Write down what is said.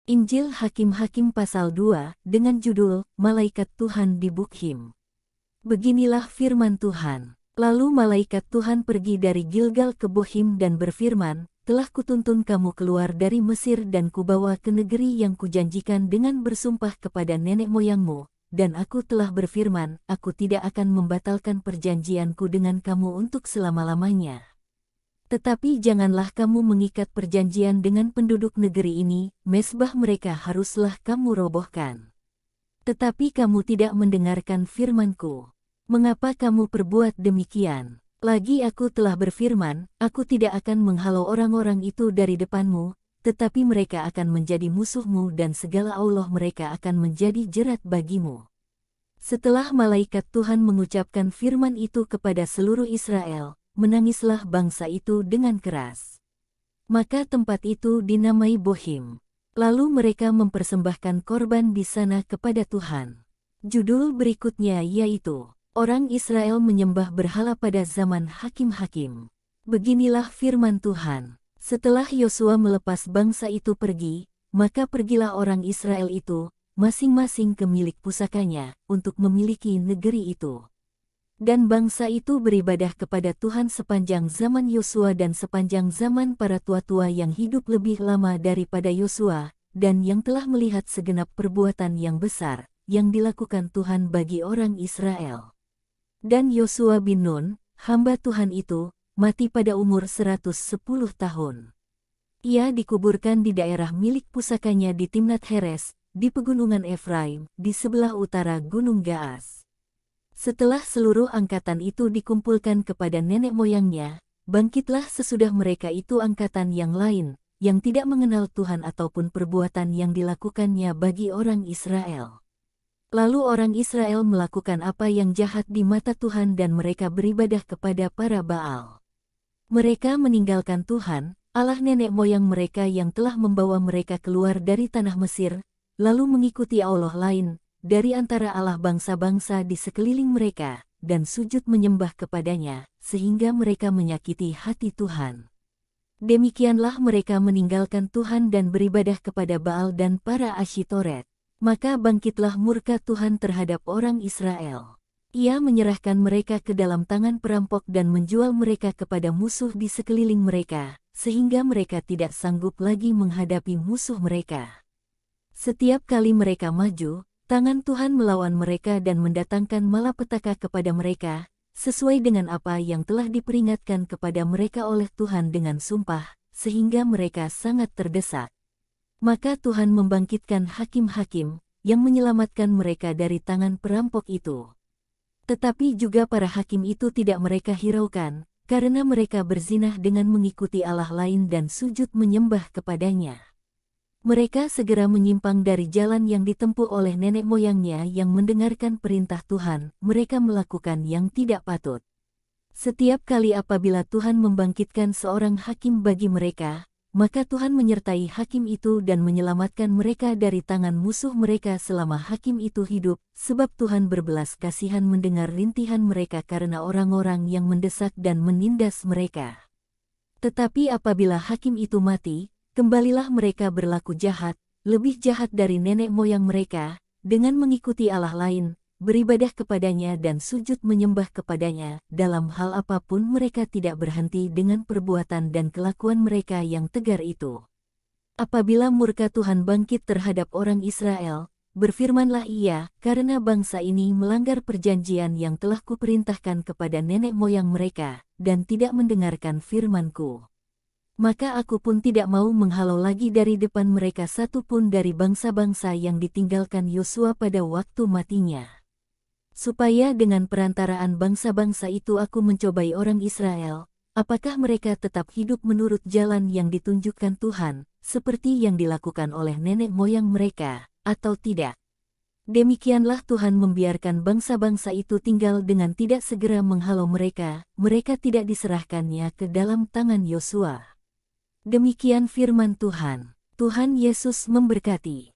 Injil Hakim-Hakim pasal 2 dengan judul Malaikat Tuhan di Bukhim. Beginilah firman Tuhan. Lalu malaikat Tuhan pergi dari Gilgal ke Bokhim dan berfirman, "Telah kutuntun kamu keluar dari Mesir dan kubawa ke negeri yang kujanjikan dengan bersumpah kepada nenek moyangmu, dan aku telah berfirman, aku tidak akan membatalkan perjanjianku dengan kamu untuk selama-lamanya. Tetapi janganlah kamu mengikat perjanjian dengan penduduk negeri ini, mesbah mereka haruslah kamu robohkan. Tetapi kamu tidak mendengarkan firman-Ku. Mengapa kamu perbuat demikian? Lagi aku telah berfirman, aku tidak akan menghalau orang-orang itu dari depanmu, tetapi mereka akan menjadi musuhmu dan segala Allah mereka akan menjadi jerat bagimu." Setelah malaikat Tuhan mengucapkan firman itu kepada seluruh Israel, menangislah bangsa itu dengan keras. Maka tempat itu dinamai Bokhim. Lalu mereka mempersembahkan korban di sana kepada Tuhan. Judul berikutnya yaitu, Orang Israel menyembah berhala pada zaman Hakim-Hakim. Beginilah firman Tuhan. Setelah Yosua melepas bangsa itu pergi, maka pergilah orang Israel itu, masing-masing ke milik pusakanya, untuk memiliki negeri itu. Dan bangsa itu beribadah kepada Tuhan sepanjang zaman Yosua dan sepanjang zaman para tua-tua yang hidup lebih lama daripada Yosua, dan yang telah melihat segenap perbuatan yang besar, yang dilakukan Tuhan bagi orang Israel. Dan Yosua bin Nun, hamba Tuhan itu, mati pada umur 110 tahun. Ia dikuburkan di daerah milik pusakanya di Timnat Heres, di pegunungan Efraim, di sebelah utara Gunung Gaas. Setelah seluruh angkatan itu dikumpulkan kepada nenek moyangnya, bangkitlah sesudah mereka itu angkatan yang lain, yang tidak mengenal Tuhan ataupun perbuatan yang dilakukannya bagi orang Israel. Lalu orang Israel melakukan apa yang jahat di mata Tuhan dan mereka beribadah kepada para Baal. Mereka meninggalkan Tuhan, Allah nenek moyang mereka yang telah membawa mereka keluar dari tanah Mesir, lalu mengikuti Allah lain dari antara Allah bangsa-bangsa di sekeliling mereka, dan sujud menyembah kepadanya, sehingga mereka menyakiti hati Tuhan. Demikianlah mereka meninggalkan Tuhan dan beribadah kepada Baal dan para Asyitoret. Maka bangkitlah murka Tuhan terhadap orang Israel. Ia menyerahkan mereka ke dalam tangan perampok dan menjual mereka kepada musuh di sekeliling mereka, sehingga mereka tidak sanggup lagi menghadapi musuh mereka. Setiap kali mereka maju, tangan Tuhan melawan mereka dan mendatangkan malapetaka kepada mereka, sesuai dengan apa yang telah diperingatkan kepada mereka oleh Tuhan dengan sumpah, sehingga mereka sangat terdesak. Maka Tuhan membangkitkan hakim-hakim, yang menyelamatkan mereka dari tangan perampok itu. Tetapi juga para hakim itu tidak mereka hiraukan, karena mereka berzinah dengan mengikuti Allah lain dan sujud menyembah kepadanya. Mereka segera menyimpang dari jalan yang ditempuh oleh nenek moyangnya yang mendengarkan perintah Tuhan, mereka melakukan yang tidak patut. Setiap kali apabila Tuhan membangkitkan seorang hakim bagi mereka, maka Tuhan menyertai hakim itu dan menyelamatkan mereka dari tangan musuh mereka selama hakim itu hidup, sebab Tuhan berbelas kasihan mendengar rintihan mereka karena orang-orang yang mendesak dan menindas mereka. Tetapi apabila hakim itu mati, kembalilah mereka berlaku jahat, lebih jahat dari nenek moyang mereka, dengan mengikuti Allah lain, beribadah kepadanya dan sujud menyembah kepadanya. Dalam hal apapun mereka tidak berhenti dengan perbuatan dan kelakuan mereka yang tegar itu. Apabila murka Tuhan bangkit terhadap orang Israel, berfirmanlah Ia, karena bangsa ini melanggar perjanjian yang telah kuperintahkan kepada nenek moyang mereka, dan tidak mendengarkan firman-Ku. Maka aku pun tidak mau menghalau lagi dari depan mereka satu pun dari bangsa-bangsa yang ditinggalkan Yosua pada waktu matinya. Supaya dengan perantaraan bangsa-bangsa itu aku mencobai orang Israel, apakah mereka tetap hidup menurut jalan yang ditunjukkan Tuhan, seperti yang dilakukan oleh nenek moyang mereka, atau tidak. Demikianlah Tuhan membiarkan bangsa-bangsa itu tinggal dengan tidak segera menghalau mereka, mereka tidak diserahkannya ke dalam tangan Yosua. Demikian firman Tuhan. Tuhan Yesus memberkati.